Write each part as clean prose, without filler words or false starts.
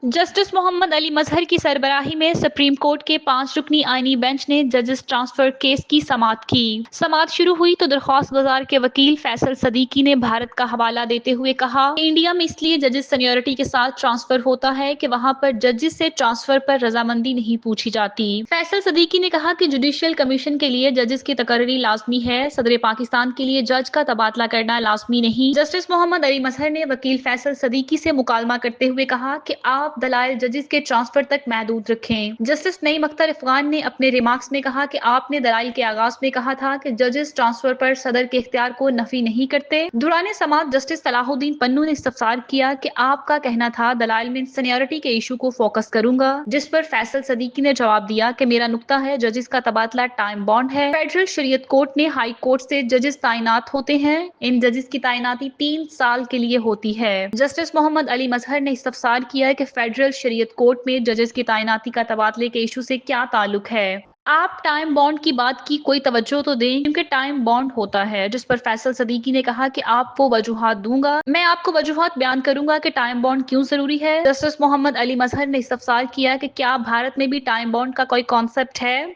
Justice Mohammad Ali मजहर की सरबराही में supreme court के 5 रुकनी आईनी बेंच ने जजेस ट्रांसफर केस की समाअत की। समाअत शुरू हुई तो दरख्वास्त गुजार के वकील फैसल सदीकी ने भारत का हवाला देते हुए कहा कि इंडिया में इसलिए जजेस सीनियरिटी के साथ ट्रांसफर होता है कि वहां पर जजेस से ट्रांसफर पर रजामंदी नहीं पूछी जाती। फैसल सदीकी ने कहा कि जुडिशियल कमीशन के लिए जजेस की तकर्री लाजमी है, सदर पाकिस्तान के लिए जज का तबादला करना लाजमी नहीं। जस्टिस मोहम्मद अली मजहर ने वकील फैसल सदीकी से मुकालमा करते हुए कहा कि आप दलाइल जजेस के ट्रांसफर तक महदूद रखें। जस्टिस नईम अख्तर अफगान ने अपने रिमार्क्स में कहा कि आपने दलाइल के आगाज में कहा था कि जजेस ट्रांसफर पर सदर के इख्तियार को नफी नहीं करते। दुराने समाअत जस्टिस सलाहुद्दीन पन्नू ने इस्तफसार किया कि आपका कहना था दलाइल में सीनियरिटी के इशू को फोकस करूंगा, जिस पर फैसल सदीकी ने जवाब दिया कि मेरा नुक्ता है जजेस का तबादला टाइम बॉन्ड है। फेडरल शरीयत कोर्ट ने हाई कोर्ट से जजेस तैनात होते हैं, इन जजेस की तैनाती 3 साल के लिए होती है। जस्टिस मोहम्मद अली मजहर ने इस्तफसार किया कि फेडरल शरीयत कोर्ट में जजेस की तैनाती का तबादले के इशू से क्या ताल्लुक है। आप टाइम बॉन्ड की बात की कोई तवज्जो तो दें, क्योंकि टाइम बॉन्ड होता है। जिस पर फैसल सदीकी ने कहा कि आप वो वजूहात दूंगा, मैं आपको वजूहात बयान करूंगा कि टाइम बॉन्ड क्यों जरूरी है। जस्टिस मोहम्मद अली मजहर ने इस्तफसार किया कि क्या भारत में भी टाइम बॉन्ड का कोई कॉन्सेप्ट है,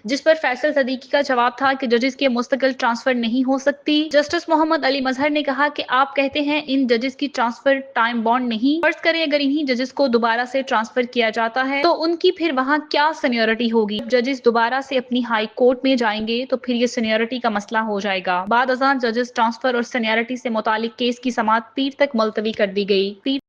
जिस पर फैसल सदीकी का जवाब था कि जजेस के मुस्तकिल ट्रांसफर नहीं हो सकती। जस्टिस मोहम्मद अली मजहर ने कहा कि आप कहते हैं इन जजेस की ट्रांसफर टाइम बॉन्ड नहीं, फर्ज करें अगर इन्हीं जजेस को दोबारा से ट्रांसफर किया जाता है तो उनकी फिर वहां क्या सीनियरिटी होगी। जजेस दोबारा से अपनी हाई कोर्ट में जाएंगे तो फिर ये सीनियरिटी का मसला हो जाएगा। बाद अज़ान जजेस ट्रांसफर और सीनियरिटी से मुतालिक केस की समाअत पीर तक मुलतवी कर दी गई।